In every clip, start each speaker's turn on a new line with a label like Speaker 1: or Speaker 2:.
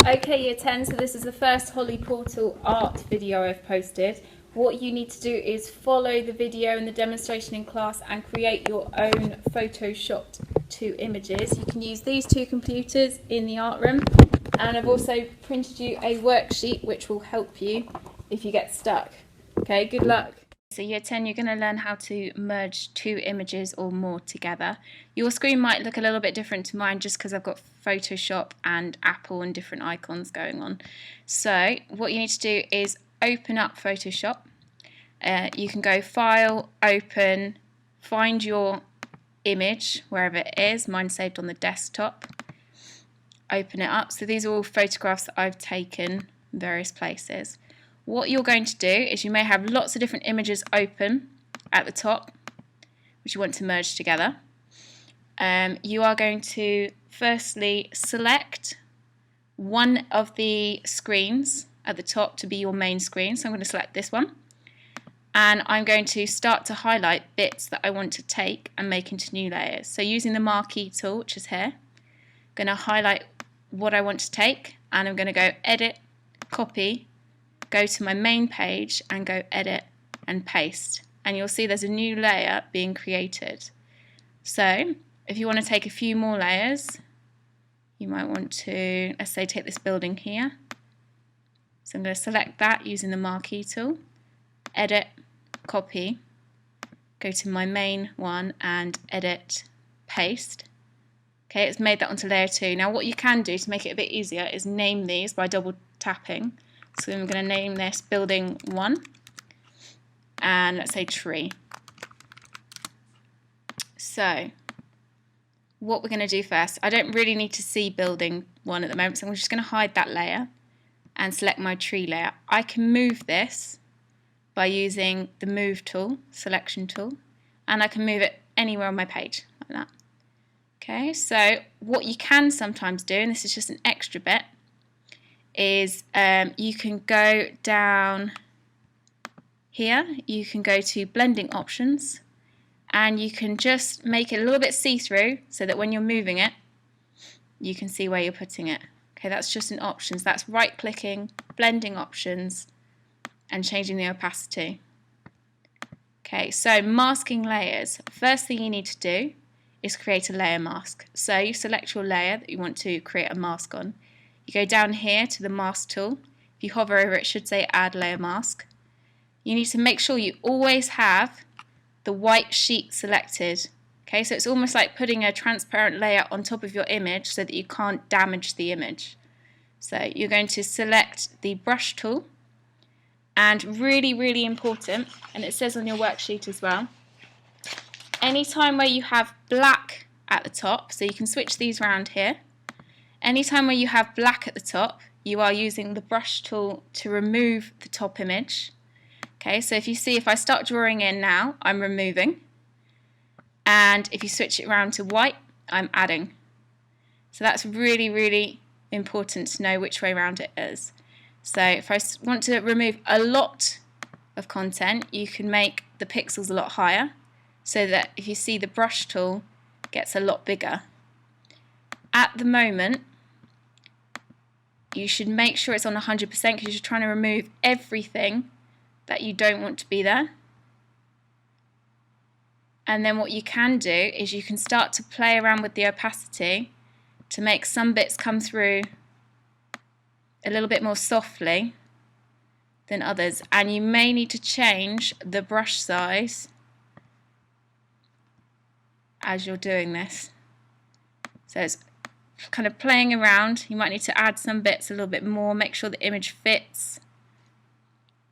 Speaker 1: Okay, Year 10, so this is the first Holly Portal art video I've posted. What you need to do is follow the video and the demonstration in class and create your own photoshopped 2 images. You can use these 2 computers in the art room, and I've also printed you a worksheet which will help you if you get stuck. Okay, good luck. So Year 10, you're going to learn how to merge 2 images or more together. Your screen might look a little bit different to mine just because I've got Photoshop and Apple and different icons going on. So what you need to do is open up Photoshop. You can go File, Open, find your image wherever it is. Mine's saved on the desktop. Open it up. So these are all photographs that I've taken in various places. What you're going to do is you may have lots of different images open at the top, which you want to merge together. You are going to firstly select one of the screens at the top to be your main screen. So I'm going to select this one. And I'm going to start to highlight bits that I want to take and make into new layers. So using the marquee tool, which is here, I'm going to highlight what I want to take, and I'm going to go Edit, Copy, go to my main page and go Edit and Paste. And you'll see there's a new layer being created. So if you want to take a few more layers, you might want to, let's say, take this building here. So I'm going to select that using the marquee tool, Edit, Copy, go to my main one and Edit, Paste. Okay, it's made that onto layer 2. Now what you can do to make it a bit easier is name these by double tapping. So I'm going to name this building 1 and let's say tree. So what we're going to do first, I don't really need to see building 1 at the moment, so I'm just going to hide that layer and select my tree layer. I can move this by using the move tool, selection tool, and I can move it anywhere on my page like that. Okay, so what you can sometimes do, and this is just an extra bit, is you can go down here, you can go to blending options, and you can just make it a little bit see-through so that when you're moving it, you can see where you're putting it. Okay, that's just in options. That's right-clicking, blending options, and changing the opacity. Okay, so masking layers. First thing you need to do is create a layer mask. So you select your layer that you want to create a mask on. You go down here to the mask tool. If you hover over it, it should say add layer mask. You need to make sure you always have the white sheet selected. Okay, so it's almost like putting a transparent layer on top of your image so that you can't damage the image. So you're going to select the brush tool, and really important, and it says on your worksheet as well, anytime where you have black at the top, so you can switch these around here, anytime where you have black at the top, you are using the brush tool to remove the top image. Okay, so if you see, if I start drawing in now, I'm removing. And if you switch it around to white, I'm adding. So that's really important to know which way around it is. So if I want to remove a lot of content, you can make the pixels a lot higher, so that if you see the brush tool gets a lot bigger. At the moment, you should make sure it's on 100% because you're trying to remove everything that you don't want to be there. And then what you can do is you can start to play around with the opacity to make some bits come through a little bit more softly than others. And you may need to change the brush size as you're doing this. So it's kind of playing around. You might need to add some bits a little bit more, make sure the image fits.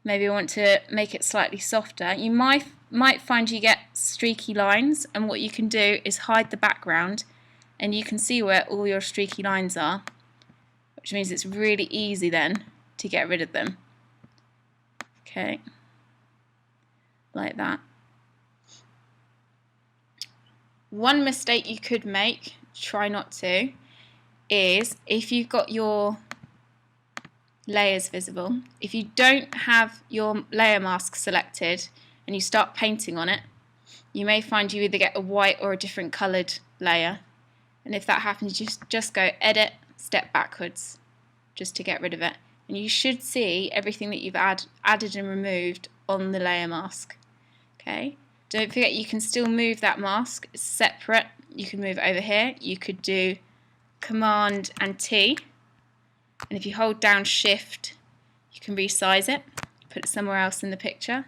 Speaker 1: Maybe you want to make it slightly softer. You might find you get streaky lines, and what you can do is hide the background and you can see where all your streaky lines are, which means it's really easy then to get rid of them. Okay, like that. One mistake you could make, try not to, is if you've got your layers visible, if you don't have your layer mask selected and you start painting on it, you may find you either get a white or a different coloured layer. And if that happens, you just go Edit, Step Backwards. just to get rid of it. And you should see everything that you've added and removed on the layer mask. Okay. Don't forget you can still move that mask. It's separate. You can move over here. You could do Command and T. And if you hold down Shift, you can resize it, put it somewhere else in the picture.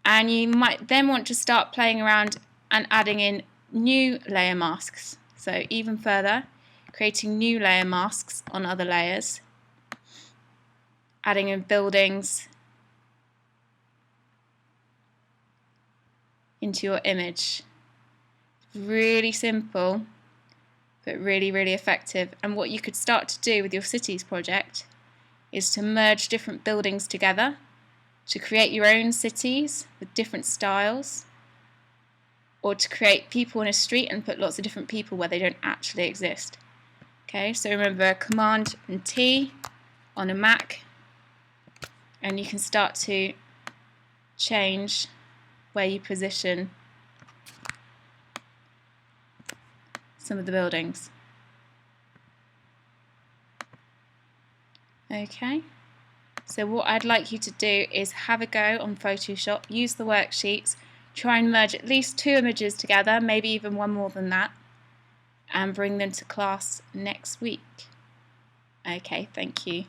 Speaker 1: And you might then want to start playing around and adding in new layer masks. So even further, creating new layer masks on other layers, adding in buildings into your image. Really simple, but really, really effective. And what you could start to do with your cities project is to merge different buildings together to create your own cities with different styles, or to create people in a street and put lots of different people where they don't actually exist. Okay, so remember Command and T on a Mac, and you can start to change where you position some of the buildings. Okay, so what I'd like you to do is have a go on Photoshop, use the worksheets, try and merge at least 2 images together, maybe even one more than that, and bring them to class next week. Okay, thank you.